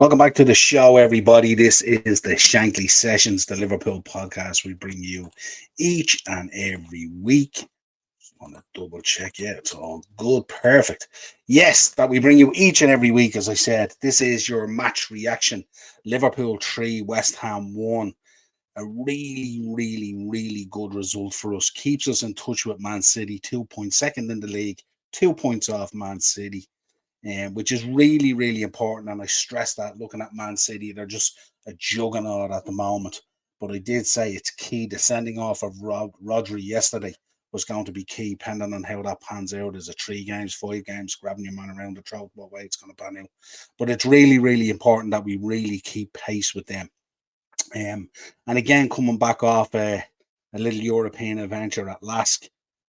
Welcome back to the show, everybody. This is the Shankly Sessions, the Liverpool podcast we bring you each and every week. Just want to double check. Yeah, it's all good. Perfect. Yes, that we bring you each and every week, as I said. This is your match reaction. Liverpool 3, West Ham 1. A really, really, really good result for us. Keeps us in touch with Man City, 2 points second in the league, 2 points off Man City, which is really, really important. And I stress that looking at Man City, they're just a juggernaut at the moment. But I did say it's key. The sending off of Rodri yesterday was going to be key, depending on how that pans out. Is it 3 games, 5 games, grabbing your man around the throat, what way it's going to pan out? But it's really, really important that we really keep pace with them. And again, coming back off a little European adventure at Lask,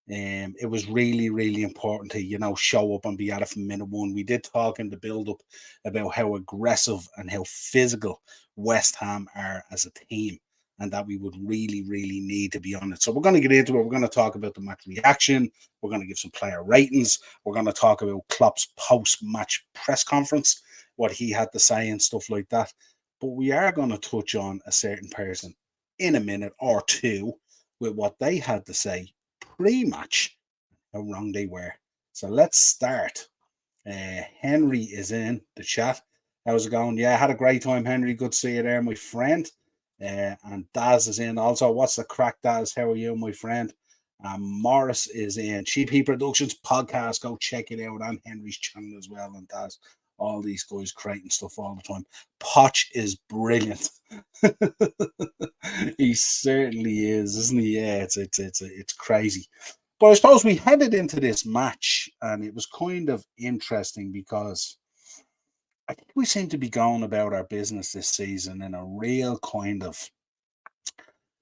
it was really, really important to, show up and be at it from minute one. We did talk in the build up about how aggressive and how physical West Ham are as a team, and that we would really, really need to be on it. So we're going to get into it. We're going to talk about the match reaction. We're going to give some player ratings. We're going to talk about Klopp's post-match press conference, what he had to say and stuff like that. But we are going to touch on a certain person in a minute or two with what they had to say pre-match, how wrong they were. So let's start. Henry is in the chat. How's it going? Yeah, I had a great time, Henry. Good to see you there, my friend. And Daz is in also. What's the crack, Daz? How are you, my friend? Morris is in. Cheap Heat Productions podcast. Go check it out on Henry's channel as well. And Daz, all these guys creating stuff all the time. Poch is brilliant. He certainly is, isn't he? Yeah, it's crazy. But I suppose we headed into this match, and it was kind of interesting because I think we seem to be going about our business this season in a real kind of,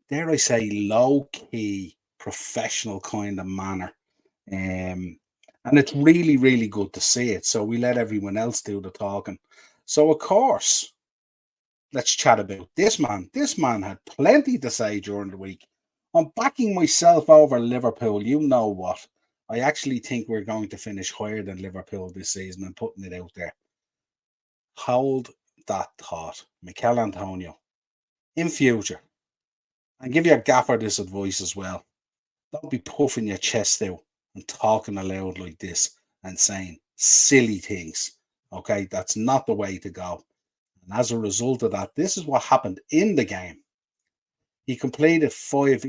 dare I say, low key, professional kind of manner. Um, and it's really, really good to see it. So we let everyone else do the talking. So, of course, let's chat about this man. This man had plenty to say during the week. I'm backing myself over Liverpool. You know what? I actually think we're going to finish higher than Liverpool this season. I'm putting it out there. Hold that thought, Mikel Antonio. In future, and give your gaffer this advice as well. Don't be puffing your chest out and talking aloud like this and saying silly things. Okay, that's not the way to go. And as a result of that, this is what happened in the game. He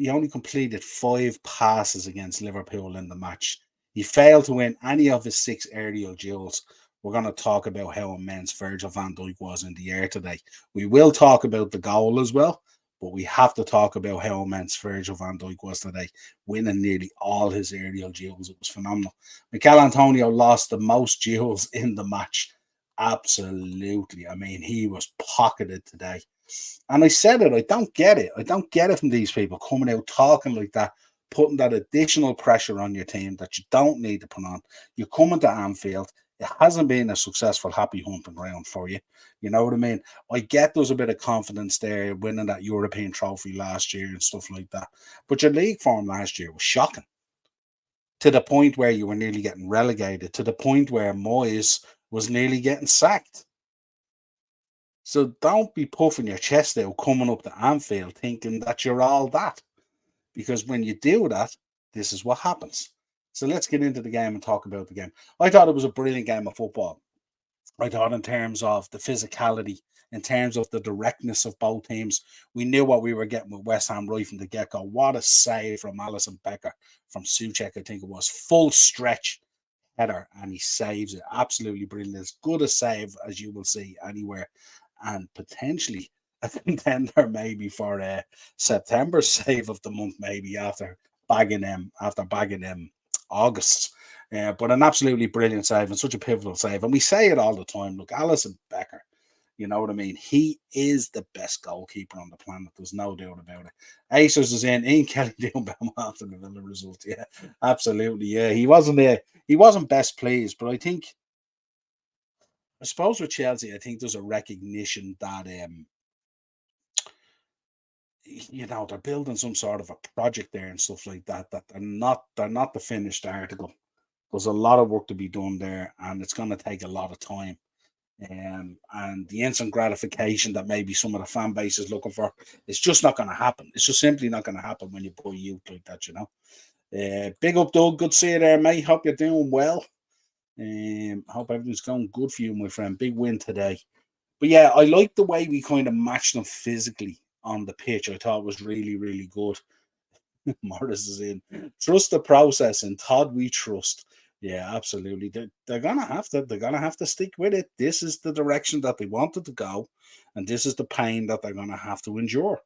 only completed 5 passes against Liverpool in the match. He failed to win any of his 6 aerial duels. We're going to talk about how immense Virgil van Dijk was in the air today. We will talk about the goal as well, but we have to talk about how immense Virgil van Dijk was today, winning nearly all his aerial duels. It was phenomenal. Mikel Antonio lost the most duels in the match. Absolutely. I mean, he was pocketed today. And I said it, I don't get it. I don't get it from these people coming out talking like that, putting that additional pressure on your team that you don't need to put on. You're coming to Anfield. It hasn't been a successful happy hunting ground for you. You know what I mean? I get there's a bit of confidence there winning that European trophy last year and stuff like that. But your league form last year was shocking, to the point where you were nearly getting relegated, to the point where Moyes was nearly getting sacked. So don't be puffing your chest out coming up to Anfield thinking that you're all that. Because when you do that, this is what happens. So let's get into the game and talk about the game. I thought it was a brilliant game of football. I thought in terms of the physicality, in terms of the directness of both teams, we knew what we were getting with West Ham right from the get-go. What a save from Alisson Becker, from Souček, I think it was. Full stretch header, and he saves it. Absolutely brilliant. As good a save as you will see anywhere, and potentially a contender maybe for a September save of the month, maybe after bagging August. But an absolutely brilliant save and such a pivotal save. And we say it all the time. Look, Alisson Becker, you know what I mean? He is the best goalkeeper on the planet. There's no doubt about it. Acers is in. Ian Kelly doing well after the Villa result. Yeah, absolutely. Yeah, he wasn't best pleased, but I suppose with Chelsea, I think there's a recognition that they're building some sort of a project there and stuff like that. That they're not the finished article. There's a lot of work to be done there, and it's going to take a lot of time. And the instant gratification that maybe some of the fan base is looking for, it's just not going to happen. It's just simply not going to happen when you buy youth like that, you know. Big up, Doug. Good to see you there, mate. Hope you're doing well. Hope everything's going good for you, my friend. Big win today. But yeah, I like the way we kind of matched them physically on the pitch. I thought it was really, really good. Morris is in. Trust the process, and Todd we trust. Yeah, absolutely. They're gonna have to. They're gonna have to stick with it. This is the direction that they wanted to go, and this is the pain that they're gonna have to endure.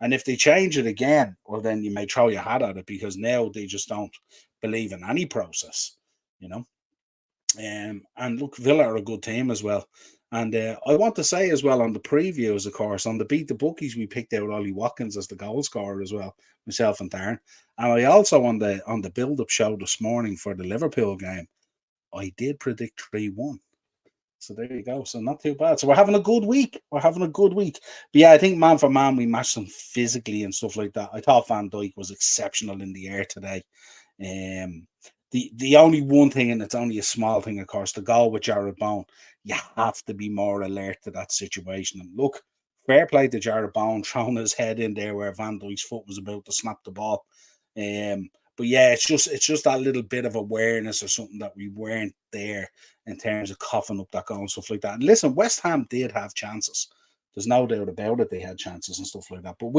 And if they change it again, well, then you may throw your hat at it because now they just don't believe in any process. You know. And look, Villa are a good team as well. And I want to say as well on the previews, of course, on the Beat the Bookies, we picked out Ollie Watkins as the goal scorer as well, myself and Darren. And I also on the build up show this morning for the Liverpool game, I did predict 3-1. So there you go. So not too bad. So we're having a good week. We're having a good week. But yeah, I think man for man, we matched them physically and stuff like that. I thought Van Dijk was exceptional in the air today. Um, the only one thing, and it's only a small thing, of course, the goal with Jared Bowen, you have to be more alert to that situation. And look, fair play to Jared Bowen throwing his head in there where Van Dijk's foot was about to snap the ball. But yeah, it's just that little bit of awareness or something that we weren't there in terms of coughing up that goal and stuff like that. And listen, West Ham did have chances. There's no doubt about it. They had chances and stuff like that. But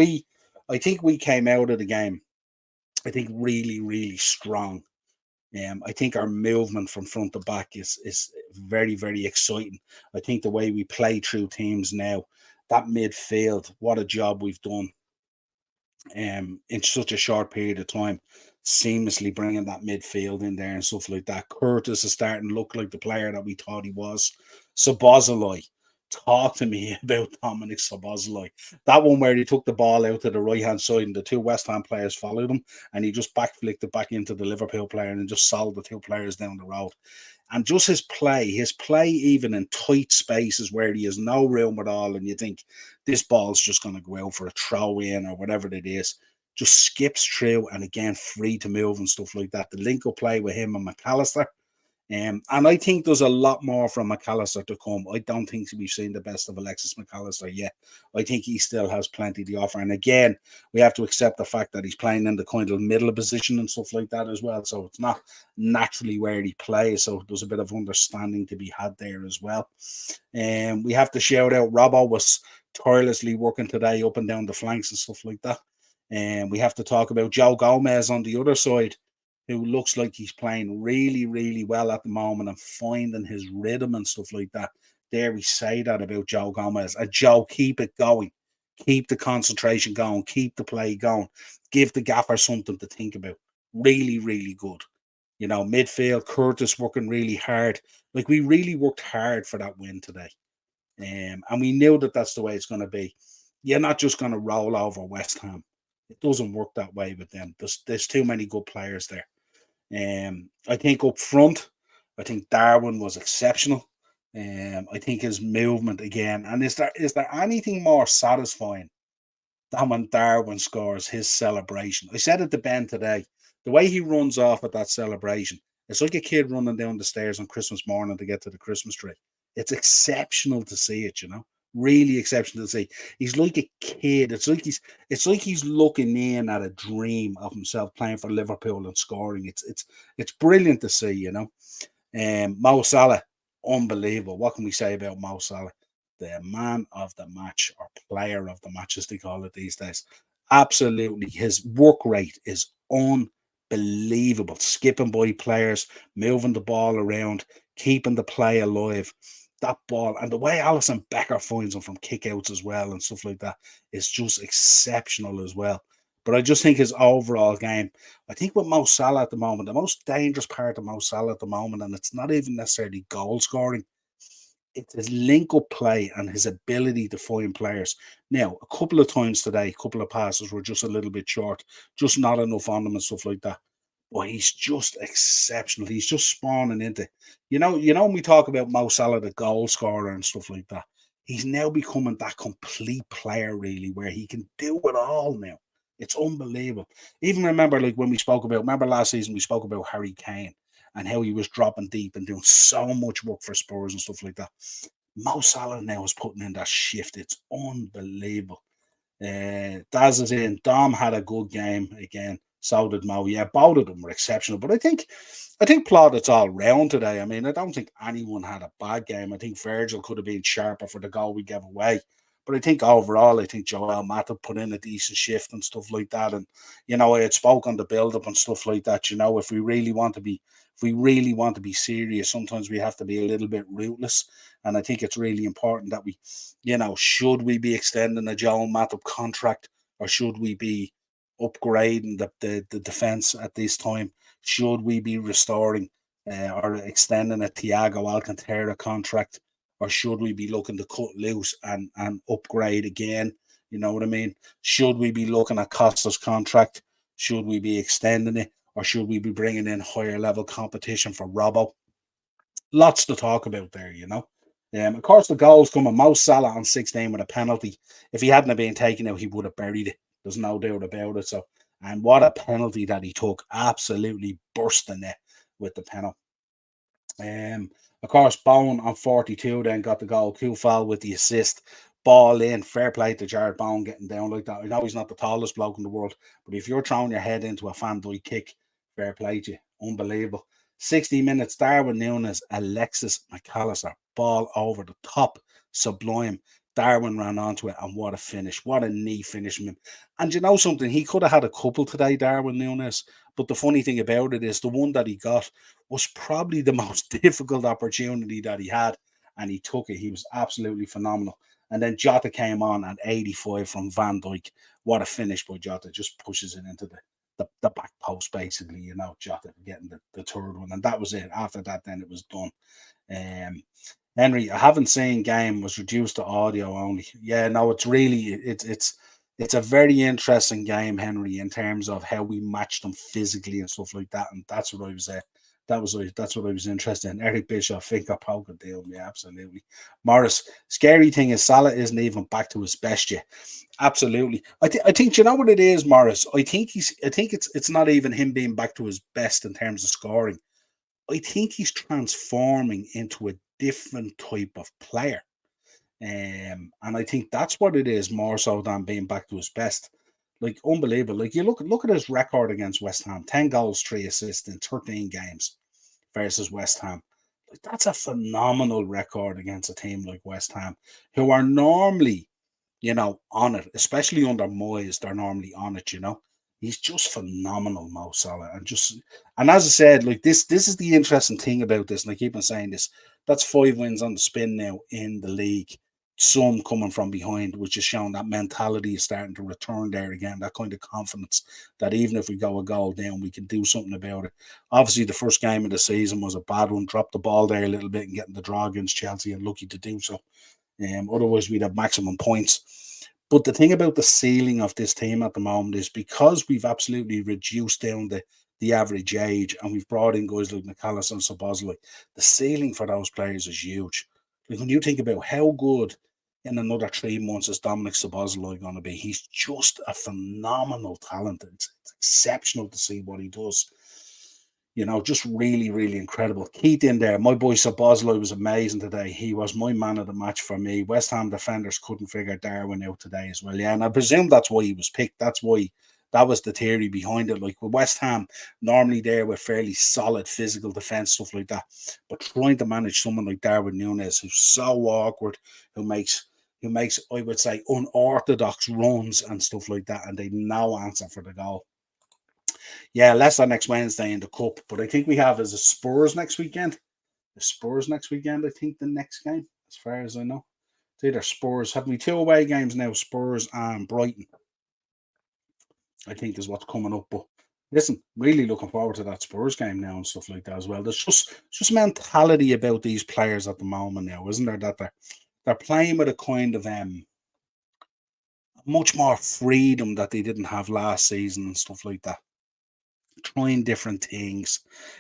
I think we came out of the game, I think, really, really strong. I think our movement from front to back is very, very exciting. I think the way we play through teams now, that midfield, what a job we've done in such a short period of time, seamlessly bringing that midfield in there and stuff like that. Curtis is starting to look like the player that we thought he was. Sabozalai, talk to me about Dominic Sabozalai. That one where he took the ball out to the right hand side and the two West Ham players followed him, and he just backflicked it back into the Liverpool player and just solved the two players down the road. And just his play, even in tight spaces where he has no room at all, and you think this ball's just going to go out for a throw in or whatever it is, just skips through and again free to move and stuff like that. The link up play with him and McAllister, and I think there's a lot more from McAllister to come. I don't think we've seen the best of Alexis McAllister yet. I think he still has plenty to offer. And again, we have to accept the fact that he's playing in the kind of middle position and stuff like that as well. So it's not naturally where he plays. So there's a bit of understanding to be had there as well. And we have to shout out Robbo was tirelessly working today up and down the flanks and stuff like that. And we have to talk about Joe Gomez on the other side, who looks like he's playing really, really well at the moment and finding his rhythm and stuff like that. Dare we say that about Joe Gomez? And Joe, keep it going. Keep the concentration going. Keep the play going. Give the gaffer something to think about. Really, really good. You know, midfield, Curtis working really hard. Like, we really worked hard for that win today. And we knew that that's the way it's going to be. You're not just going to roll over West Ham. It doesn't work that way with them. There's too many good players there. I think up front, I think Darwin was exceptional. I think his movement again. And is there anything more satisfying than when Darwin scores his celebration? I said it to Ben today. The way he runs off at that celebration, it's like a kid running down the stairs on Christmas morning to get to the Christmas tree. It's exceptional to see it, you know. Really exceptional to see. He's like a kid. It's like he's looking in at a dream of himself playing for Liverpool and scoring. It's brilliant to see, you know. Mo Salah, unbelievable. What can we say about Mo Salah? The man of the match, or player of the match, as they call it these days. Absolutely. His work rate is unbelievable. Skipping by players, moving the ball around, keeping the play alive. That ball and the way Alison Becker finds him from kickouts as well and stuff like that is just exceptional as well. But I just think his overall game, I think with Mo Salah at the moment, the most dangerous part of Mo Salah at the moment, and it's not even necessarily goal scoring, it's his link up play and his ability to find players. Now, a couple of times today, a couple of passes were just a little bit short, just not enough on them and stuff like that. But he's just exceptional. He's just spawning into, when we talk about Mo Salah, the goal scorer and stuff like that. He's now becoming that complete player, really, where he can do it all now. It's unbelievable. Even remember, like when we spoke about, remember last season we spoke about Harry Kane and how he was dropping deep and doing so much work for Spurs and stuff like that. Mo Salah now is putting in that shift. It's unbelievable. Daz is in. Dom had a good game again. So did Mo. Yeah, both of them were exceptional. But I think plaudits all round today. I mean, I don't think anyone had a bad game. I think Virgil could have been sharper for the goal we gave away. But I think overall, I think Joel Matip put in a decent shift and stuff like that. And I had spoke on the build up and stuff like that. If we really want to be serious, sometimes we have to be a little bit ruthless. And I think it's really important that should we be extending a Joel Matip contract, or should we be upgrading the defense at this time? Should we be restoring or extending a Thiago Alcantara contract, or should we be looking to cut loose and upgrade again? You know what I mean? Should we be looking at Costa's contract? Should we be extending it, or should we be bringing in higher level competition for Robbo? Lots to talk about there. Of course, the goals coming. Mo Salah on 16 with a penalty. If he hadn't have been taken out, he would have buried it. There's no doubt about it. So, and what a penalty that he took! Absolutely burst the net with the penalty. Of course, Bowen on 42 then got the goal. Kufal with the assist. Ball in. Fair play to Jared Bowen getting down like that. I know he's not the tallest bloke in the world, but if you're throwing your head into a Van Dijk kick, fair play to you. Unbelievable. 60 minutes, Darwin Núñez, Alexis McAllister, ball over the top, sublime. Darwin ran onto it, and what a finish. What a knee finish. And you know something? He could have had a couple today, Darwin Núñez, but the funny thing about it is the one that he got was probably the most difficult opportunity that he had, and he took it. He was absolutely phenomenal. And then Jota came on at 85 from Van Dijk. What a finish by Jota. Just pushes it into the back post, basically, Jota getting the third one. And that was it. After that, then it was done. Um, Henry, I haven't seen game, was reduced to audio only. Yeah, no, it's a very interesting game, Henry, in terms of how we match them physically and stuff like that. And that's what I was that's what I was interested in. Eric Bishop, finger poker deal. Yeah, absolutely. Morris, scary thing is Salah isn't even back to his best yet. Absolutely. I think you know what it is, Morris. I think it's not even him being back to his best in terms of scoring. I think he's transforming into a different type of player. And I think that's what it is more so than being back to his best. Like unbelievable. Like you look at his record against West Ham: 10 goals, 3 assists in 13 games versus West Ham. Like that's a phenomenal record against a team like West Ham, who are normally, on it, especially under Moyes, they're normally on it. He's just phenomenal, Mo Salah. And as I said, like this is the interesting thing about this, and I keep on saying this. That's 5 wins on the spin now in the league. Some coming from behind, which is showing that mentality is starting to return there again, that kind of confidence that even if we go a goal down, we can do something about it. Obviously, the first game of the season was a bad one, dropped the ball there a little bit and getting the draw against Chelsea, and lucky to do so. Otherwise, we'd have maximum points. But the thing about the ceiling of this team at the moment is because we've absolutely reduced down the average age, and we've brought in guys like McAllister and Szoboszlai, the ceiling for those players is huge. Like when you think about how good in another 3 months is Dominic Szoboszlai going to be, he's just a phenomenal talent. It's exceptional to see what he does. Just really, really incredible. Keith in there. My boy Szoboszlai was amazing today. He was my man of the match for me. West Ham defenders couldn't figure Darwin out today as well. Yeah, and I presume that's why he was picked. That was the theory behind it. Like with West Ham, normally there with fairly solid physical defense, stuff like that. But trying to manage someone like Darwin Núñez, who's so awkward, who makes I would say unorthodox runs and stuff like that, and they no answer for the goal. Yeah, Leicester next Wednesday in the cup, but I think we have as a Spurs next weekend. The Spurs next weekend, I think the next game, as far as I know. It's either Spurs. Have we 2 away games now? Spurs and Brighton, I think, is what's coming up. But listen, really looking forward to that Spurs game now and stuff like that as well. There's just mentality about these players at the moment now, isn't there? That they're playing with a kind of much more freedom that they didn't have last season and stuff like that, trying different things.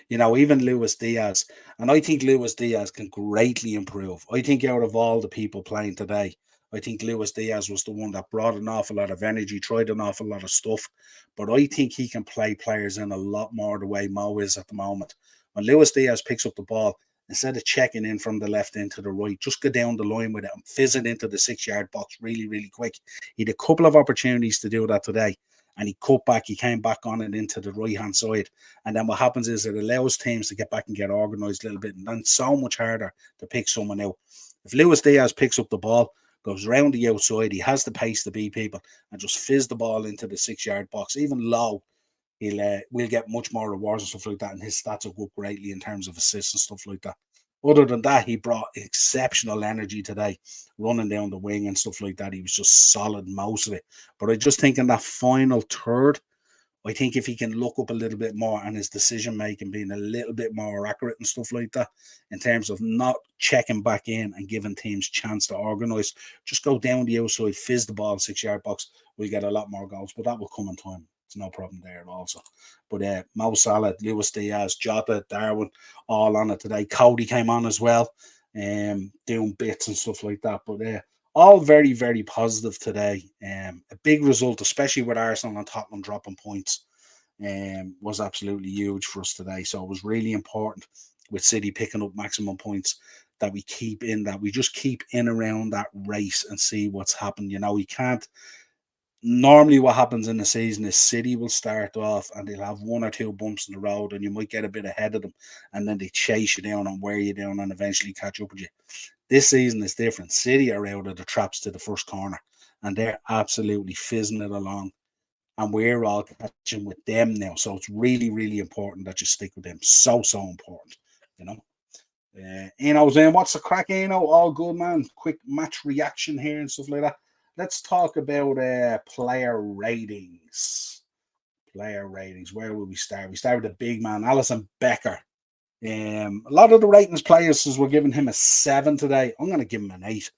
Even Luis Diaz. And I think Luis Diaz can greatly improve. I think out of all the people playing today, I think Luis Diaz was the one that brought an awful lot of energy, tried an awful lot of stuff. But I think he can play players in a lot more the way Mo is at the moment. When Luis Diaz picks up the ball, instead of checking in from the left into the right, just go down the line with it and fizz it into the 6 yard box really, really quick. He had a couple of opportunities to do that today, and he cut back. He came back on it into the right hand side. And then what happens is it allows teams to get back and get organised a little bit. And then it's so much harder to pick someone out. If Luis Diaz picks up the ball, goes round the outside, he has the pace to beat people and just fizz the ball into the 6 yard box, even low. We'll get much more rewards and stuff like that, and his stats will go up greatly in terms of assists and stuff like that. Other than that, he brought exceptional energy today, running down the wing and stuff like that. He was just solid most of it. But I just think in that final third, I think if he can look up a little bit more and his decision making being a little bit more accurate and stuff like that, in terms of not checking back in and giving teams chance to organise, just go down the outside, fizz the ball 6 yard box, we'll get a lot more goals. But that will come in time. It's no problem there also. But Mo Salah, Luis Diaz, Jota, Darwin, all on it today. Cody came on as well, doing bits and stuff like that. But all very, very positive today. A big result, especially with Arsenal and Tottenham dropping points, was absolutely huge for us today. So it was really important with City picking up maximum points that we keep in that. We just keep in around that race and see what's happened. You know, we can't. Normally, what happens in the season is City will start off and they'll have one or two bumps in the road, and you might get a bit ahead of them, and then they chase you down and wear you down and eventually catch up with you. This season is different. City are out of the traps to the first corner, and they're absolutely fizzing it along, and we're all catching with them now. So it's really, really important that you stick with them. So important, you know. Saying, what's the crack, All good, man. Quick match reaction here and stuff like that. Let's talk about player ratings. Player ratings. Where will we start? We start with the big man, Alisson Becker. A lot of the ratings players were giving him a 7 today. I'm going to give him an 8.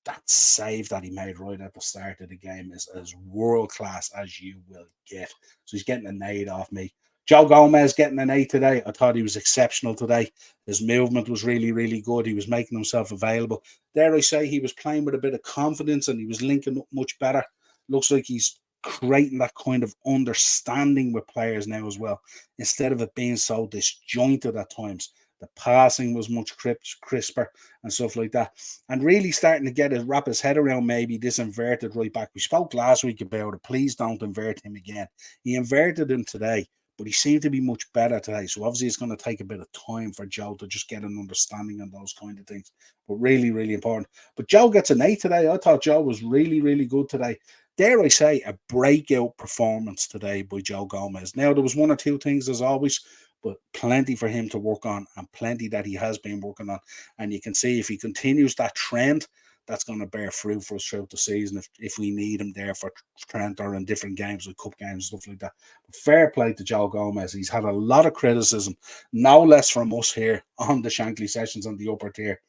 That save that he made right at the start of the game is as world class as you will get. So he's getting an 8 off me. Joe Gomez getting an 8 today. I thought he was exceptional today. His movement was really, really good. He was making himself available. Dare I say, he was playing with a bit of confidence and he was linking up much better. Looks like he's creating that kind of understanding with players now as well, instead of it being so disjointed at times. The passing was much crisper and stuff like that, and really starting to wrap his head around maybe this inverted right back. We spoke last week about it. Please don't invert him again. He inverted him today, but he seemed to be much better today. So obviously it's going to take a bit of time for Joe to just get an understanding on those kind of things. But really, really important. But Joe gets an 8 today. I thought Joe was really, really good today. Dare I say, a breakout performance today by Joe Gomez. Now, there was one or two things as always, but plenty for him to work on and plenty that he has been working on. And you can see if he continues that trend, that's going to bear fruit for us throughout the season if we need him there for Trent or in different games like cup games, stuff like that. But fair play to Joe Gomez. He's had a lot of criticism, no less from us here on the Shankly Sessions on the upper tier.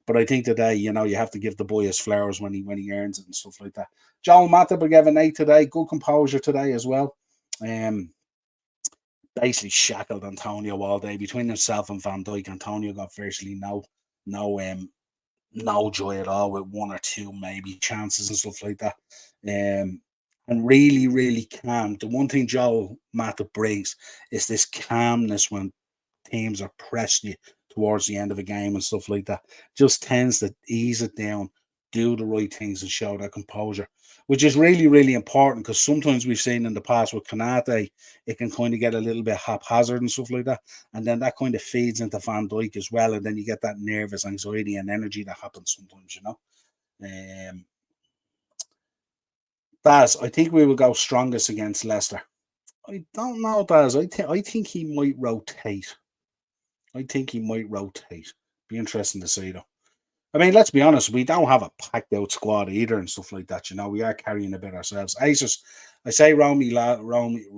But I think today, you have to give the boy his flowers when he earns it and stuff like that. Joel Matip gave an 8 today. Good composure today as well. Basically shackled Antonio all day. Between himself and Van Dijk, Antonio got virtually no joy at all, with one or two maybe chances and stuff like that. And really, really calm. The one thing Joel Matip brings is this calmness when teams are pressing you towards the end of a game and stuff like that. Just tends to ease it down, do the right things and show that composure, which is really, really important, because sometimes we've seen in the past with Konate, it can kind of get a little bit haphazard and stuff like that. And then that kind of feeds into Van Dijk as well. And then you get that nervous anxiety and energy that happens sometimes, Daz, I think we will go strongest against Leicester. I don't know, Daz. I think he might rotate. Be interesting to see, though. I mean, let's be honest, we don't have a packed out squad either and stuff like that. We are carrying a bit ourselves. I say Romeo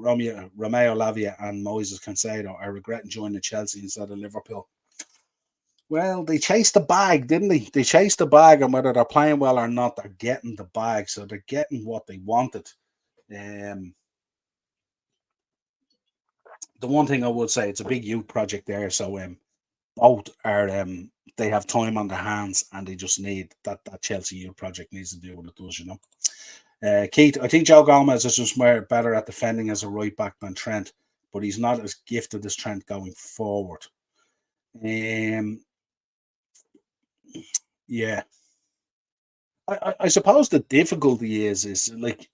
Lavia and Moises Caicedo are regretting joining Chelsea instead of Liverpool. Well, they chased the bag, didn't they? They chased the bag, and whether they're playing well or not, they're getting the bag. So they're getting what they wanted. The one thing I would say, it's a big youth project there. So both are they have time on their hands, and they just need that Chelsea youth project needs to do what it does, Keith, I think Joe Gomez is just better at defending as a right back than Trent, but he's not as gifted as Trent going forward. Yeah. I suppose the difficulty is like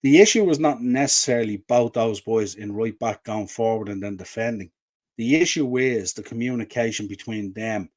the issue is not necessarily both those boys in right back going forward and then defending. The issue is the communication between them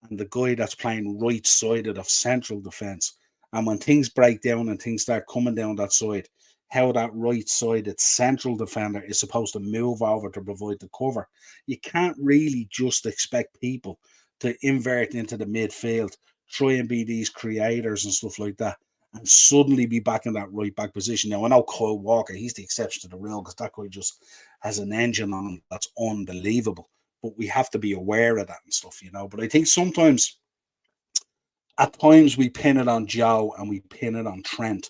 and the guy that's playing right sided of central defence. And when things break down and things start coming down that side, how that right sided central defender is supposed to move over to provide the cover. You can't really just expect people to invert into the midfield, try and be these creators and stuff like that and suddenly be back in that right back position. Now, I know Kyle Walker, he's the exception to the rule because that guy just has an engine on him that's unbelievable. But we have to be aware of that and stuff. But I think sometimes, at times, we pin it on Joe and we pin it on Trent.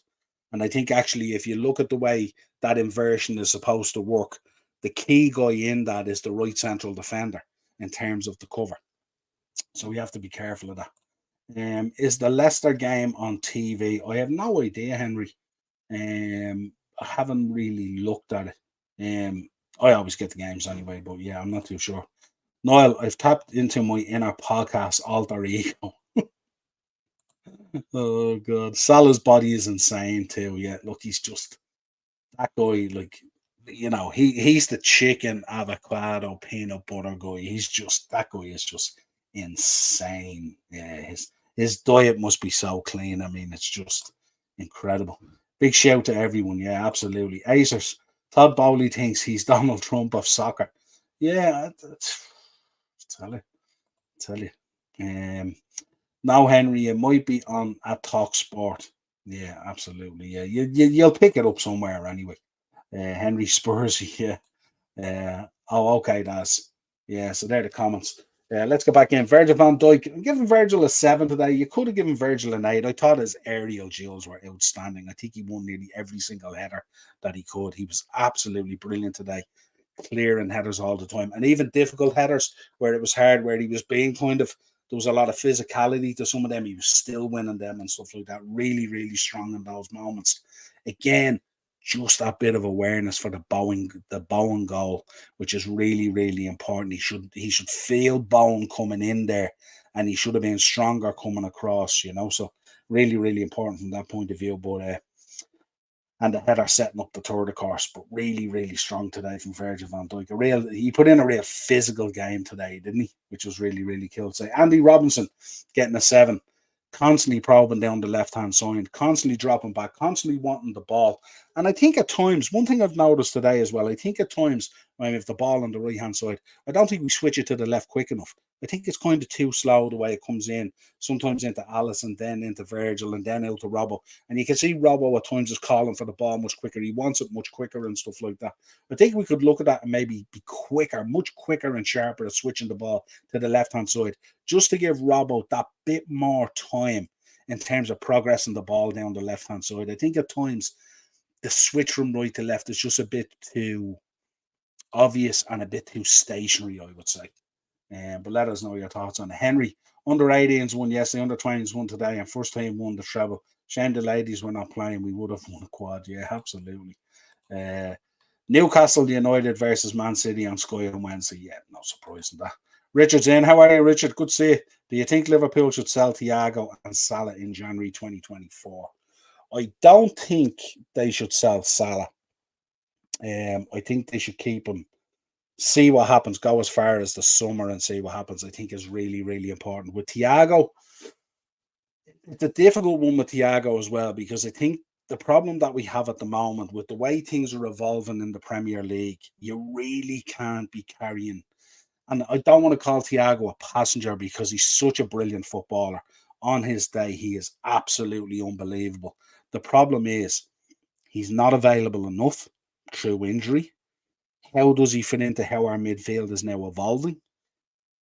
And I think actually, if you look at the way that inversion is supposed to work, the key guy in that is the right central defender in terms of the cover. So we have to be careful of that. Is the Leicester game on TV? I have no idea, Henry. I haven't really looked at it. I always get the games anyway, but yeah, I'm not too sure. Niall, I've tapped into my inner podcast alter ego. Oh god, Salah's body is insane too. Yeah, look, he's just that guy. Like, he's the chicken avocado peanut butter guy. He's just that guy is just insane. Yeah, his diet must be so clean. I mean, it's just incredible. Big shout to everyone. Yeah, absolutely. Acers. Todd Bowley thinks he's Donald Trump of soccer. Yeah, tell you, tell you. Now, Henry, it might be on at Talk Sport. Yeah, absolutely. Yeah, you'll pick it up somewhere anyway. Henry Spurs. Yeah. Oh, okay, that's yeah. So they're the comments. Let's go back in. Virgil van Dijk. I'm giving Virgil a 7 today. You could have given Virgil an 8. I thought his aerial duels were outstanding. I think he won nearly every single header that he could. He was absolutely brilliant today, clearing headers all the time, and even difficult headers where it was hard, where he was being there was a lot of physicality to some of them. He was still winning them and stuff like that. Really, really strong in those moments. Again, just that bit of awareness for the Bowen goal, which is really, really important. He should feel Bowen coming in there, and he should have been stronger coming across. So really, really important from that point of view. But and the header setting up the third, of course, but really, really strong today from Virgil van Dijk. He put in a real physical game today, didn't he? Which was really, really cool to say. Andy Robinson getting a 7, constantly probing down the left-hand side, constantly dropping back, constantly wanting the ball. And I think at times, one thing I've noticed today as well, I think at times when we have the ball on the right-hand side, I don't think we switch it to the left quick enough. I think it's kind of too slow the way it comes in, sometimes into Allison, then into Virgil, and then out to Robbo. And you can see Robbo at times is calling for the ball much quicker. He wants it much quicker and stuff like that. I think we could look at that and maybe be quicker, much quicker and sharper at switching the ball to the left-hand side, just to give Robbo that bit more time in terms of progressing the ball down the left-hand side. I think at times the switch from right to left is just a bit too obvious and a bit too stationary, I would say. But let us know your thoughts on it. Henry, under 18s won yesterday, under 20s won today, and first team won the treble. Shame the ladies were not playing. We would have won a quad. Yeah, absolutely. Uh, Newcastle United versus Man City on Sky on Wednesday. Yeah, no surprise in that. Richard's in. How are you, Richard? Good to see you. Do you think Liverpool should sell Thiago and Salah in January 2024? I don't think they should sell Salah. I think they should keep him, see what happens, go as far as the summer and see what happens. I think is really, really important. With Thiago, it's a difficult one with Thiago as well, because I think the problem that we have at the moment with the way things are evolving in the Premier League, you really can't be carrying. And I don't want to call Thiago a passenger because he's such a brilliant footballer. On his day, he is absolutely unbelievable. The problem is he's not available enough through injury. How does he fit into how our midfield is now evolving?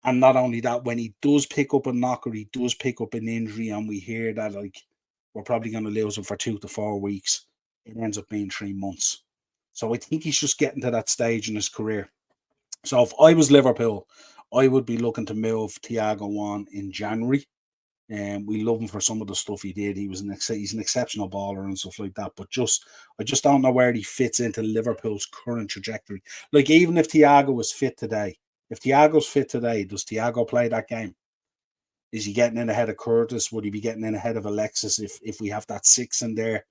And not only that, when he does pick up a knock or he does pick up an injury, and we hear that like we're probably going to lose him for 2 to 4 weeks, it ends up being 3 months. So I think he's just getting to that stage in his career. So if I was Liverpool, I would be looking to move Thiago on in January. And we love him for some of the stuff he did. He's an exceptional baller and stuff like that. But I just don't know where he fits into Liverpool's current trajectory. Like, even if Thiago was fit today, if Thiago's fit today, does Thiago play that game? Is he getting in ahead of Curtis? Would he be getting in ahead of Alexis if we have that 6 in there?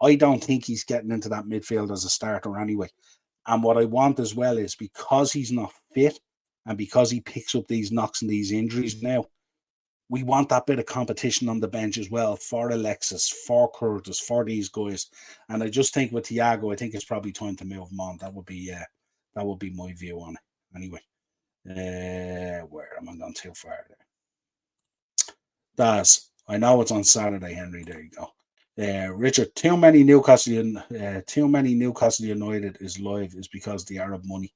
I don't think he's getting into that midfield as a starter anyway. And what I want as well is, because he's not fit and because he picks up these knocks and these injuries now, we want that bit of competition on the bench as well for Alexis, for Curtis, for these guys. And I just think with Thiago, I think it's probably time to move him on. That would be my view on it. Anyway, where am I going too far there? I know it's on Saturday, Henry. There you go. Richard, too many Newcastle United is live is because the Arab money.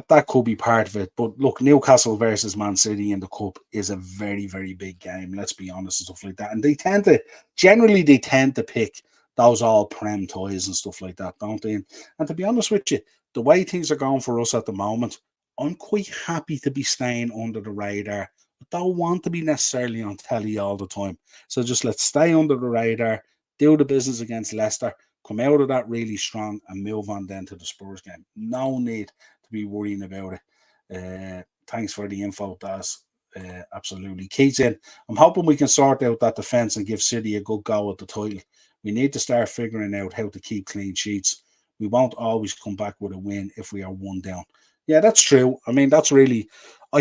That could be part of it. But look, Newcastle versus Man City in the Cup is a very, very big game. Let's be honest and stuff like that. And they tend to pick those all prem toys and stuff like that, don't they? And to be honest with you, the way things are going for us at the moment, I'm quite happy to be staying under the radar. I don't want to be necessarily on telly all the time. So just let's stay under the radar, do the business against Leicester, come out of that really strong, and move on then to the Spurs game. No need to be worrying about it. Thanks for the info, Daz. Absolutely. Keith's in. I'm hoping we can sort out that defence and give City a good go at the title. We need to start figuring out how to keep clean sheets. We won't always come back with a win if we are one down. Yeah, that's true. I mean, I'd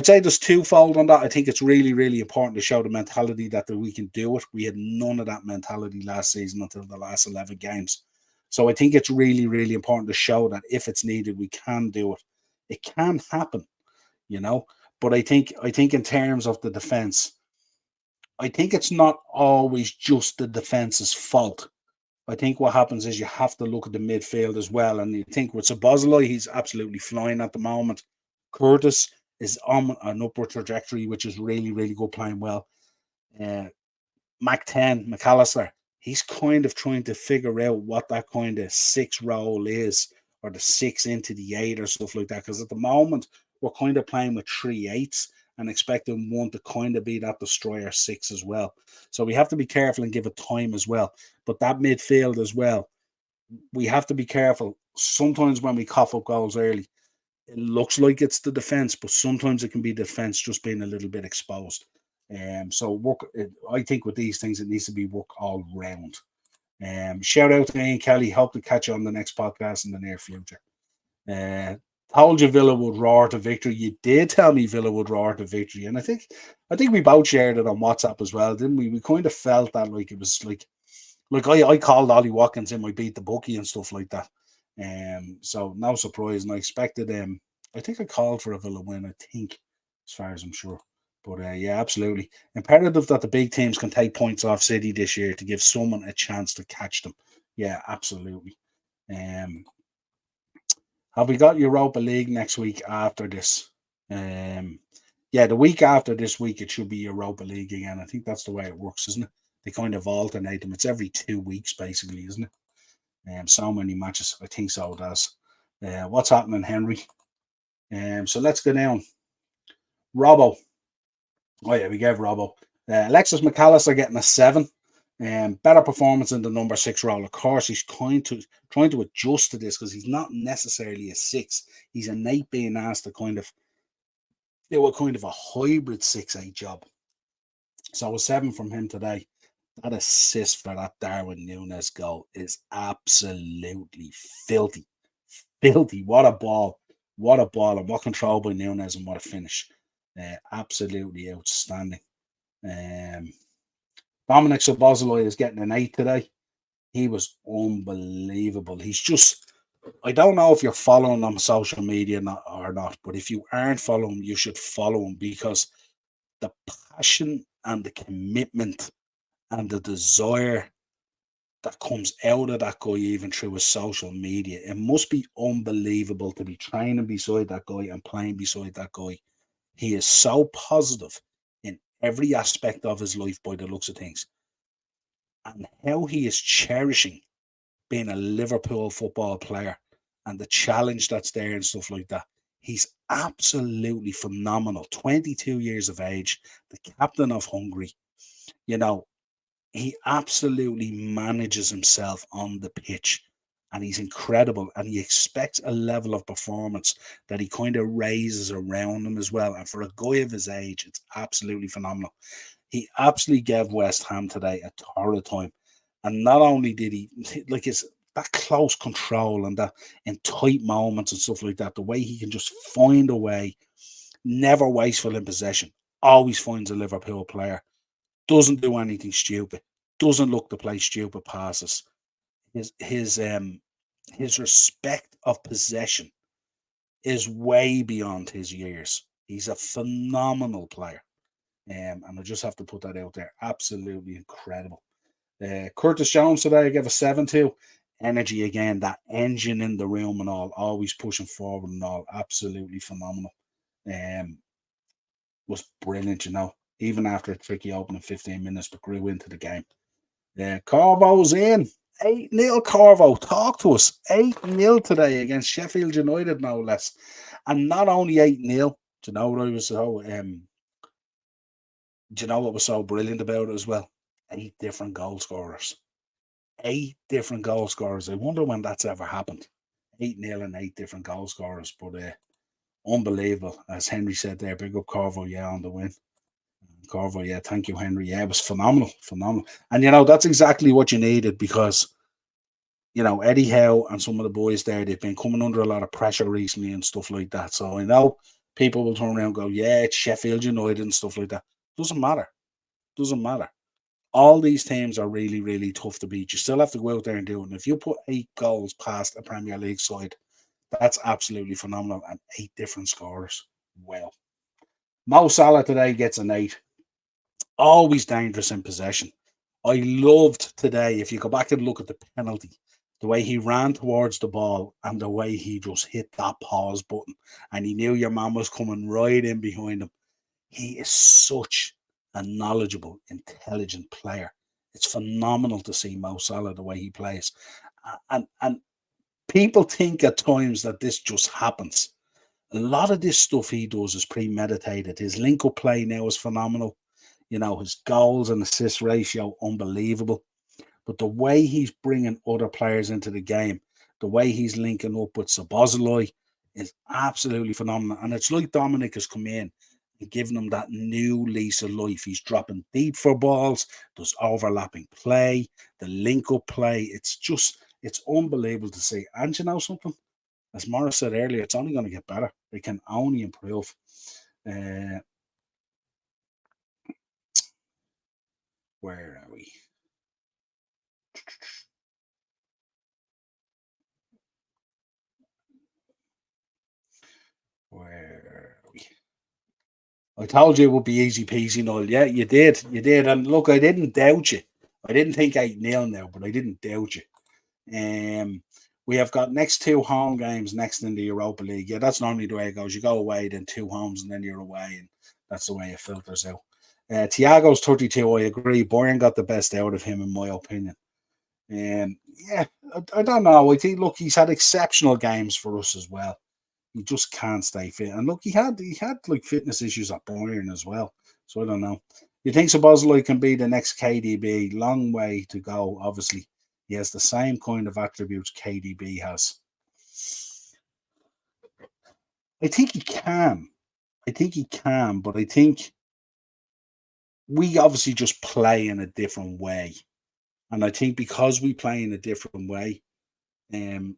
say there's twofold on that. I think it's really, really important to show the mentality that we can do it. We had none of that mentality last season until the last 11 games. So I think it's really, really important to show that if it's needed, we can do it. It can happen, you know. But I think in terms of the defense, I think it's not always just the defense's fault. I think what happens is you have to look at the midfield as well. And you think with Szoboszlai, he's absolutely flying at the moment. Curtis is on an upward trajectory, which is really, really good, playing well. Mac 10, McAllister, he's kind of trying to figure out what that kind of 6 role is, or the 6 into the 8 or stuff like that. Because at the moment, we're kind of playing with 3 8s and expecting one to kind of be that destroyer 6 as well. So we have to be careful and give it time as well. But that midfield as well, we have to be careful. Sometimes when we cough up goals early, it looks like it's the defense, but sometimes it can be defense just being a little bit exposed. I think with these things, it needs to be work all round. Shout out to Ian Kelly. Hope to catch you on the next podcast in the near future. Told you Villa would roar to victory. You did tell me Villa would roar to victory, and I think we both shared it on WhatsApp as well, didn't we? We kind of felt that like it was like I called Ollie Watkins in my beat the bookie and stuff like that. So no surprise, and I expected I think I called for a Villa win, I think, as far as I'm sure. But yeah, absolutely imperative that the big teams can take points off City this year to give someone a chance to catch them. Yeah, absolutely. Have we got Europa League next week after this? Yeah, the week after this week, it should be Europa League again. I think that's the way it works, isn't it? They kind of alternate them. It's every 2 weeks, basically, isn't it? So many matches. I think so, it does. What's happening, Henry? So let's go down. Robbo. Oh, yeah, we gave Robbo. Alexis McAllister getting a 7. Better performance in the number 6 role. Of course, he's trying to adjust to this because he's not necessarily a 6. He's an 8 being asked to kind of do a kind of a hybrid 6-8 job. So a 7 from him today. That assist for that Darwin Núñez goal is absolutely filthy. Filthy. What a ball. What a ball. And what control by Núñez and what a finish. Absolutely outstanding. Dominic Szoboszlai is getting an 8 today. He was unbelievable. He's just, I don't know if you're following him on social media or not, but if you aren't following him, you should follow him, because the passion and the commitment and the desire that comes out of that guy, even through his social media, it must be unbelievable to be training beside that guy and playing beside that guy. He is so positive in every aspect of his life by the looks of things. And how he is cherishing being a Liverpool football player and the challenge that's there and stuff like that. He's absolutely phenomenal. 22 years of age, the captain of Hungary. You know, he absolutely manages himself on the pitch. and he's incredible, and he expects a level of performance that he kind of raises around him as well. And for a guy of his age, it's absolutely phenomenal. He absolutely gave West Ham today a torrid time. And not only did he, like, it's that close control and that in tight moments and stuff like that, the way he can just find a way, never wasteful in possession, always finds a Liverpool player, doesn't do anything stupid, doesn't look to play stupid passes. His his um his respect of possession is way beyond his years. He's a phenomenal player. And I just have to put that out there. Absolutely incredible. Curtis Jones today, I gave a 7 to. Energy again, that engine in the room and all, always pushing forward and all. Absolutely phenomenal. Um, was brilliant. Even after a tricky opening 15 minutes, but grew into the game. Corvo's in. 8-0 Corvo. Talk to us. 8-0 today against Sheffield United, no less. And not only 8-0, do you know what I was so do you know what was so brilliant about it as well? 8 different goal scorers. 8 different goal scorers. I wonder when that's ever happened. 8-0 and 8 different goal scorers. But unbelievable. As Henry said there, big up Corvo, yeah, on the win. Corvo, yeah, thank you, Henry. Yeah, it was phenomenal, phenomenal. And that's exactly what you needed because Eddie Howe and some of the boys there, they've been coming under a lot of pressure recently and stuff like that. So I know people will turn around and go, yeah, it's Sheffield United and stuff like that. Doesn't matter. Doesn't matter. All these teams are really, really tough to beat. You still have to go out there and do it. And if you put 8 goals past a Premier League side, that's absolutely phenomenal. And 8 different scorers. Well, Mo Salah today gets an 8. Always dangerous in possession. I loved today, if you go back and look at the penalty, the way he ran towards the ball and the way he just hit that pause button and he knew your man was coming right in behind him. He is such a knowledgeable, intelligent player. It's phenomenal to see Mo Salah the way he plays. And people think at times that this just happens. A lot of this stuff he does is premeditated. His link-up play now is phenomenal. His goals and assist ratio, unbelievable. But the way he's bringing other players into the game, the way he's linking up with Sabozaloi is absolutely phenomenal. And it's like Dominic has come in and given him that new lease of life. He's dropping deep for balls, there's overlapping play, the link-up play. It's unbelievable to see. And you know something? As Morris said earlier, it's only going to get better. They can only improve. Uh, where are we? Where are we? I told you it would be easy peasy, Noel. Yeah, you did. You did. And look, I didn't doubt you. I didn't think 8-0 now, but I didn't doubt you. We have got next 2 home games next in the Europa League. Yeah, that's normally the way it goes. You go away, then 2 homes, and then you're away, and that's the way it filters out. Thiago's 32. I agree. Bayern got the best out of him, in my opinion. Yeah, I don't know. I think, look, he's had exceptional games for us as well. He just can't stay fit. And look, he had like fitness issues at Bayern as well. So I don't know. You think Sabozlai can be the next KDB? Long way to go. Obviously, he has the same kind of attributes KDB has. I think he can. I think he can, but I think we obviously just play in a different way. And I think because we play in a different way, um,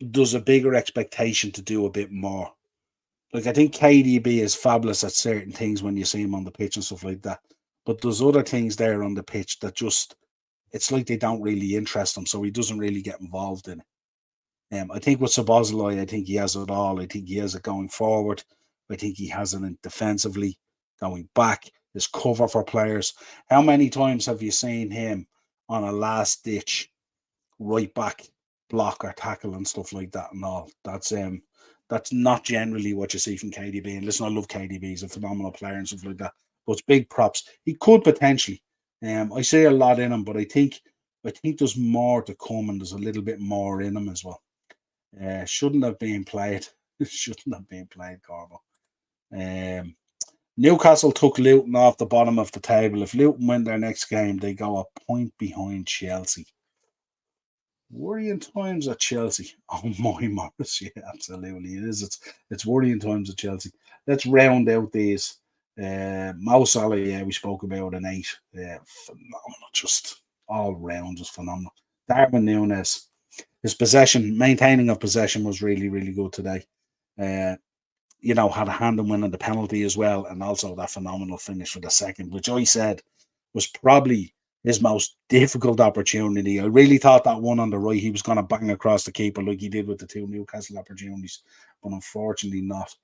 there's a bigger expectation to do a bit more. Like I think KDB is fabulous at certain things when you see him on the pitch and stuff like that. But there's other things there on the pitch that just it's like they don't really interest him, so he doesn't really get involved in it. I think with Sabozlai, I think he has it all. I think he has it going forward. I think he has it in defensively, going back, his cover for players. How many times have you seen him on a last ditch right back block or tackle and stuff like that and all? That's not generally what you see from KDB. And listen, I love KDB. He's a phenomenal player and stuff like that. But it's big props. He could potentially. I see a lot in him, but I think there's more to come and there's a little bit more in him as well. Shouldn't have been played. Shouldn't have been played, Corvo. Um, Newcastle took Luton off the bottom of the table. If Luton win their next game, they go a point behind Chelsea. Worrying times at Chelsea. Oh my Morris, yeah, absolutely it is. It's worrying times at Chelsea. Let's round out these. Mo Salah, yeah, we spoke about an eight. Phenomenal, just all round, just phenomenal. Darwin Nunes, his possession, maintaining of possession was really, really good today. Uh, had a hand in winning the penalty as well, and also that phenomenal finish for the second, which I said was probably his most difficult opportunity. I really thought that one on the right, he was going to bang across the keeper like he did with the two Newcastle opportunities, but unfortunately not.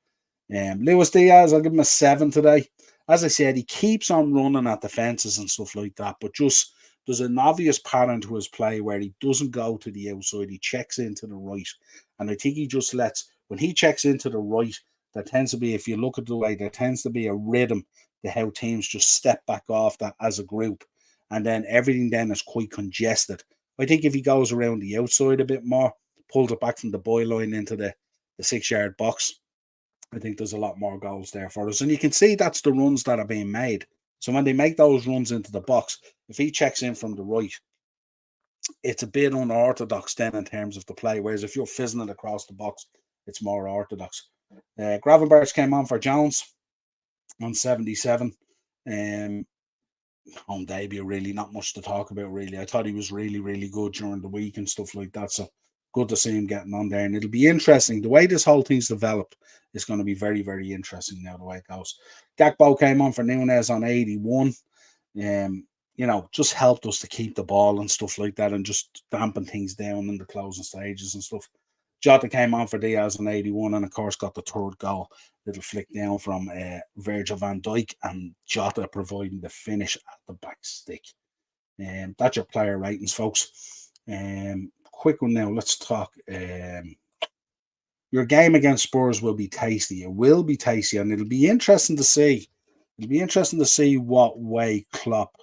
Luis Diaz, I'll give him a 7 today. As I said, he keeps on running at the fences and stuff like that, but just there's an obvious pattern to his play where he doesn't go to the outside, he checks into the right. And I think he just lets, when he checks into the right, there tends to be, if you look at the way, there tends to be a rhythm to how teams just step back off that as a group. And then everything then is quite congested. I think if he goes around the outside a bit more, pulls it back from the byline into the 6 yard box, I think there's a lot more goals there for us. And you can see that's the runs that are being made. So when they make those runs into the box, if he checks in from the right, it's a bit unorthodox then in terms of the play. Whereas if you're fizzing it across the box, it's more orthodox. Gravenberch came on for Jones on 77. Um, Home debut, really, not much to talk about, really. I thought he was really, really good during the week and stuff like that. So good to see him getting on there. And it'll be interesting. The way this whole thing's developed is going to be very, very interesting now, the way it goes. Gakpo came on for Nunez on 81. Just helped us to keep the ball and stuff like that and just dampen things down in the closing stages and stuff. Jota came on for Diaz on 81 and, of course, got the third goal. Little flick down from Virgil van Dijk and Jota providing the finish at the back stick. That's your player ratings, folks. Quick one now. Let's talk. Your game against Spurs will be tasty. It will be tasty, and it'll be interesting to see. It'll be interesting to see what way Klopp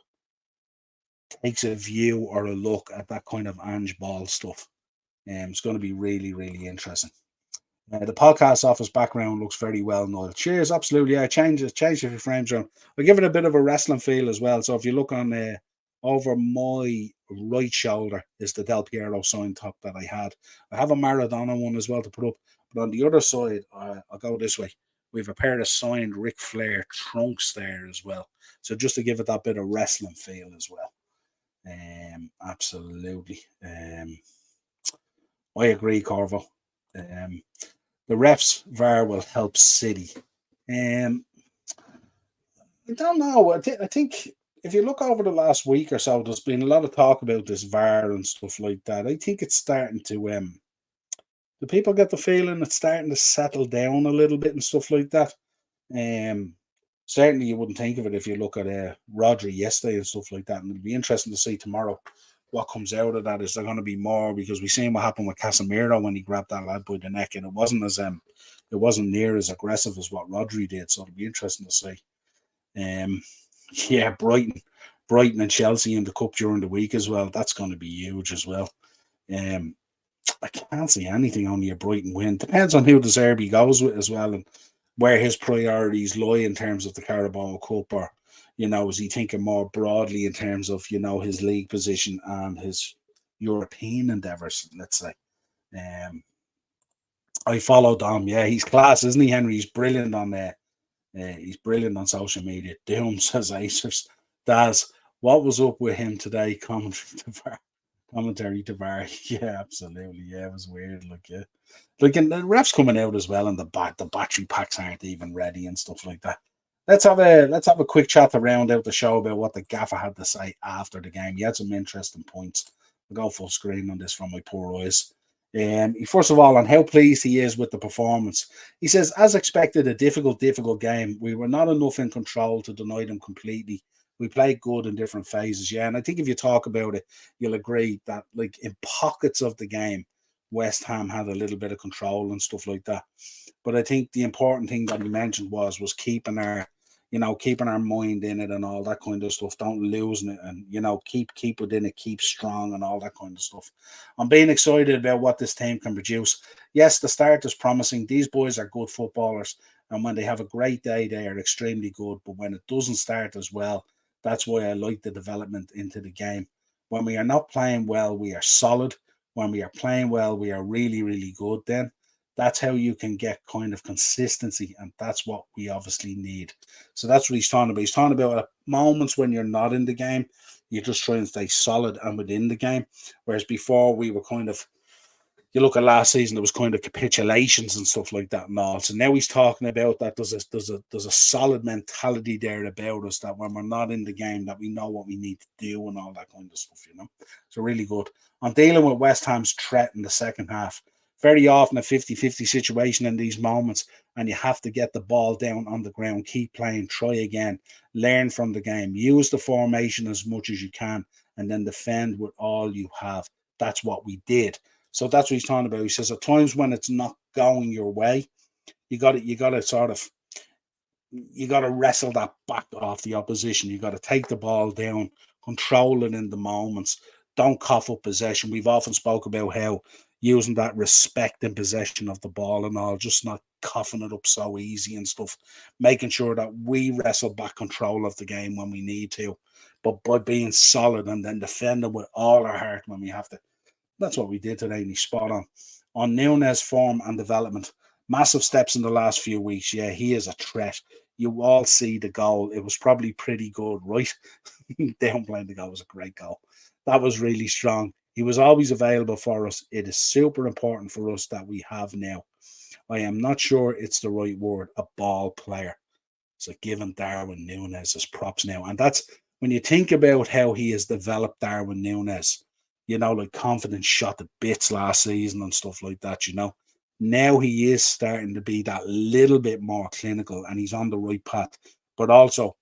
takes a view or a look at that kind of Ange Ball stuff. It's going to be really, really interesting. The podcast office background looks very well, Niall. Cheers, absolutely. Yeah, change a few frames around. I give it a bit of a wrestling feel as well. So if you look on over my right shoulder is the Del Piero sign top that I had. I have a Maradona one as well to put up, but on the other side, I'll go this way. We have a pair of signed Ric Flair trunks there as well. So just to give it that bit of wrestling feel as well. Absolutely. I agree, Corvo. The refs VAR will help City. I don't know. I think if you look over the last week or so, there's been a lot of talk about this VAR and stuff like that. I think it's starting to. Do people get the feeling it's starting to settle down a little bit and stuff like that? Um, Certainly you wouldn't think of it if you look at Rodri yesterday and stuff like that. And it'll be interesting to see tomorrow what comes out of that. Is there going to be more? Because we seen what happened with Casemiro when he grabbed that lad by the neck, and it wasn't near as aggressive as what Rodri did. So it'll be interesting to see. Um, yeah, Brighton and Chelsea in the cup during the week as well. That's going to be huge as well. Um, I can't see anything only a Brighton win. Depends on who the Zerbi goes with as well and where his priorities lie in terms of the Carabao Cup, or is he thinking more broadly in terms of his league position and his European endeavours? Let's say. I followed Dom. Yeah, he's class, isn't he, Henry? He's brilliant on there. He's brilliant on social media. Doom says Acers. Daz, what was up with him today? Commentary to VAR. Yeah, absolutely. Yeah, it was weird. And the refs coming out as well, and the battery packs aren't even ready and stuff like that. Let's have a quick chat to round out the show about what the gaffer had to say after the game. He had some interesting points. I'll go full screen on this from my poor eyes. First of all, on how pleased he is with the performance. He says, as expected, a difficult game. We were not enough in control to deny them completely. We played good in different phases, yeah. And I think if you talk about it, you'll agree that, like, in pockets of the game, West Ham had a little bit of control and stuff like that. But I think the important thing that he mentioned was keeping our mind in it and all that kind of stuff. Don't losing it, and keep within it, keep strong and all that kind of stuff. I'm being excited about what this team can produce. Yes, the start is promising. These boys are good footballers, and when they have a great day, they are extremely good. But when it doesn't start as well, that's why I like the development into the game. When we are not playing well, we are solid. when we are playing well, we are really, really good then. That's how you can get kind of consistency, and that's what we obviously need. So that's what he's talking about. He's talking about moments when you're not in the game, you just try and stay solid and within the game. Whereas before we were kind of, you look at last season, there was kind of capitulations and stuff like that and all. So now he's talking about that there's a solid mentality there about us, that when we're not in the game, that we know what we need to do and all that kind of stuff, you know. So really good. On dealing with West Ham's threat in the second half, very often a 50-50 situation in these moments, and you have to get the ball down on the ground, keep playing, try again, learn from the game, use the formation as much as you can, and then defend with all you have. That's what we did. So that's what he's talking about. He says at times when it's not going your way, you got to sort of, you got to wrestle that back off the opposition. You got to take the ball down, control it in the moments. Don't cough up possession. We've often spoke about how using that respect in possession of the ball and all, just not coughing it up so easy and stuff, making sure that we wrestle back control of the game when we need to, but by being solid and then defending with all our heart when we have to. That's what we did today, and he's spot on. On Nunes' form and development, massive steps in the last few weeks. Yeah, he is a threat. You all see the goal. It was probably pretty good, right? Downplaying the goal was a great goal. That was really strong. He was always available for us. It is super important for us that we have now. I am not sure it's the right word, a ball player. So giving Darwin Nunes his props now. And that's when you think about how he has developed Darwin Nunes, you know, like confidence shot to bits last season and stuff like that, you know. Now he is starting to be that little bit more clinical and he's on the right path. But also,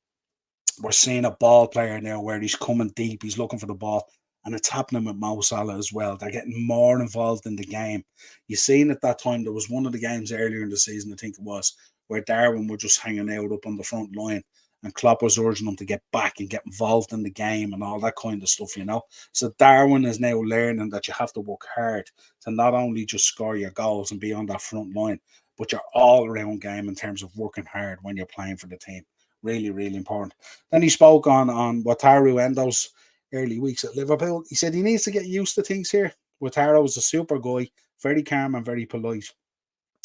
we're seeing a ball player now where he's coming deep, he's looking for the ball, and it's happening with Mo Salah as well. They're getting more involved in the game. You seen at that time, there was one of the games earlier in the season, I think it was, where Darwin were just hanging out up on the front line and Klopp was urging them to get back and get involved in the game and all that kind of stuff, you know. So Darwin is now learning that you have to work hard to not only just score your goals and be on that front line, but your all-around game in terms of working hard when you're playing for the team. Really, really important. Then he spoke on Wataru Endo's early weeks at Liverpool. He said he needs to get used to things here. Wataru was a super guy, very calm and very polite,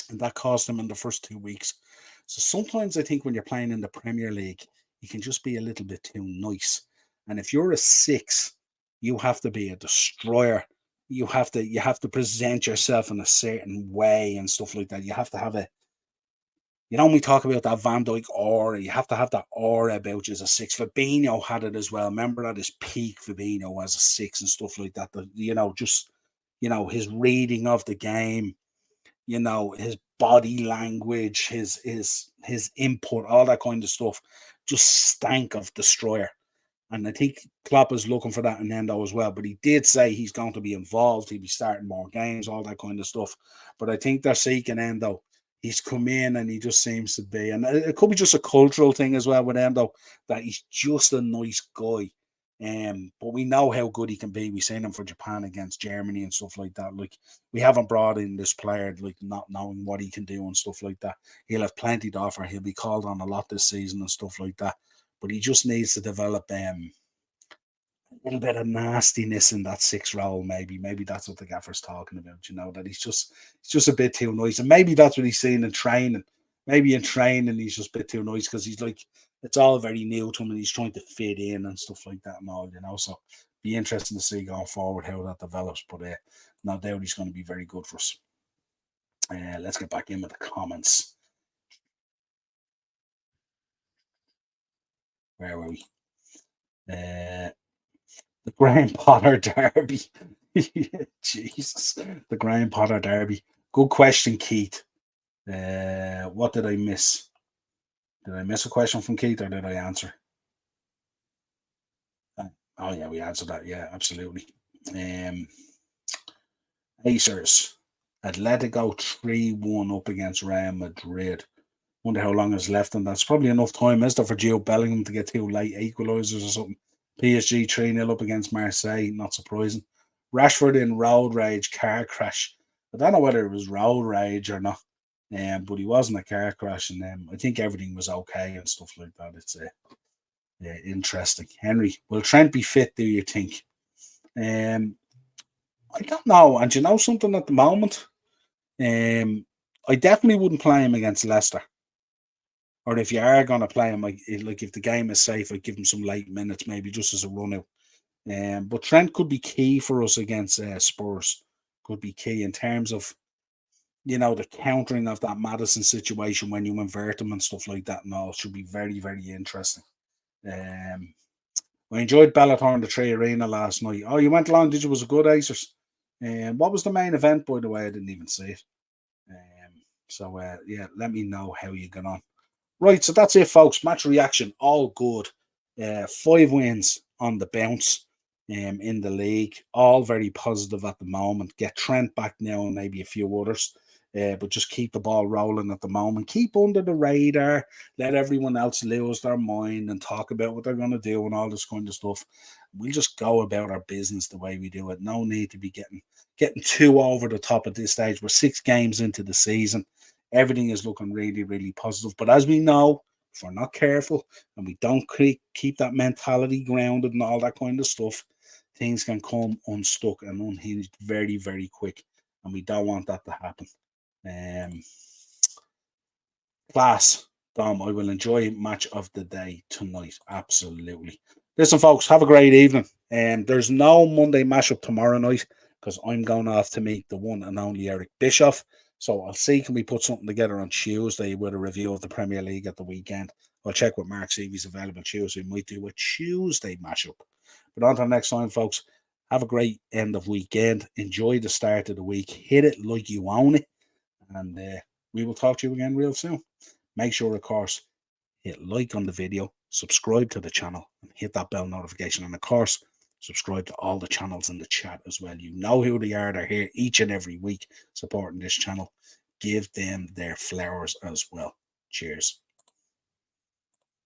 and that cost him in the first 2 weeks. So sometimes I think when you're playing in the Premier League, you can just be a little bit too nice. And if you're a six, you have to be a destroyer. You have to present yourself in a certain way and stuff like that. You have to have a, you know, when we talk about that Van Dijk aura, you have to have that aura about you as a six. Fabinho had it as well. Remember at his peak, Fabinho as a six and stuff like that. You know, just, you know, his reading of the game, you know, his body language, his input, all that kind of stuff, just stank of destroyer. And I think Klopp is looking for that in Endo as well. But he did say he's going to be involved. He'll be starting more games, all that kind of stuff. But I think they're seeking Endo. He's come in and he just seems to be, and it could be just a cultural thing as well with Endo, that he's just a nice guy. But we know how good he can be. We've seen him for Japan against Germany and stuff like that. Like, we haven't brought in this player like not knowing what he can do and stuff like that. He'll have plenty to offer. He'll be called on a lot this season and stuff like that. But he just needs to develop a little bit of nastiness in that six role, maybe. Maybe that's what the gaffer's talking about, you know, that he's just a bit too nice. And maybe that's what he's seeing in training. Maybe in training he's just a bit too nice because he's like, it's all very new to him and he's trying to fit in and stuff like that and all, you know. So be interesting to see going forward how that develops. But no doubt he's going to be very good for us. Let's get back in with the comments. Where were we? The Graham Potter Derby. Jesus. The Graham Potter Derby. Good question, Keith. What did I miss? Did I miss a question from Keith or did I answer? Oh, yeah, we answered that. Yeah, absolutely. Pacers. Atletico 3-1 up against Real Madrid. Wonder how long is left, and that's probably enough time, is there, for Gio Bellingham to get two late equalisers or something? PSG 3-0 up against Marseille, not surprising. Rashford in road rage car crash. I don't know whether it was road rage or not, but he was in a car crash, and I think everything was okay and stuff like that. It's interesting. Henry, will Trent be fit, do you think? I don't know. And you know something at the moment? I definitely wouldn't play him against Leicester. Or if you are going to play him, like if the game is safe, I'd give him some late minutes, maybe just as a run out. But Trent could be key for us against Spurs. Could be key in terms of the countering of that Madison situation when you invert them and stuff like that. No, it should be very, very interesting. Um, I enjoyed Bellator in the Tree Arena last night. Oh, you went along, did you? Was it good, Acers? What was the main event, by the way? I didn't even see it. Yeah, let me know how you get on. Right, so that's it, folks. Match reaction, all good. 5 wins on the bounce in the league, all very positive at the moment. Get Trent back now and maybe a few others, but just keep the ball rolling at the moment. Keep under the radar. Let everyone else lose their mind and talk about what they're going to do and all this kind of stuff. We'll just go about our business the way we do it. No need to be getting too over the top at this stage. We're 6 games into the season. Everything is looking really, really positive. But as we know, if we're not careful and we don't keep that mentality grounded and all that kind of stuff, things can come unstuck and unhinged very, very quick. And we don't want that to happen. Class, Dom, I will enjoy match of the day tonight. Absolutely. Listen, folks, have a great evening. There's no Monday mashup tomorrow night because I'm going off to meet the one and only Eric Bischoff. So I'll see, can we put something together on Tuesday with a review of the Premier League at the weekend. I'll check with Mark, see if he's available Tuesday. We might do a Tuesday mashup. But until next time, folks, have a great end of weekend. Enjoy the start of the week. Hit it like you own it. And we will talk to you again real soon. Make sure, of course, hit like on the video, subscribe to the channel, and hit that bell notification. And of course, subscribe to all the channels in the chat as well. You know who they are. They're here each and every week supporting this channel. Give them their flowers as well. Cheers.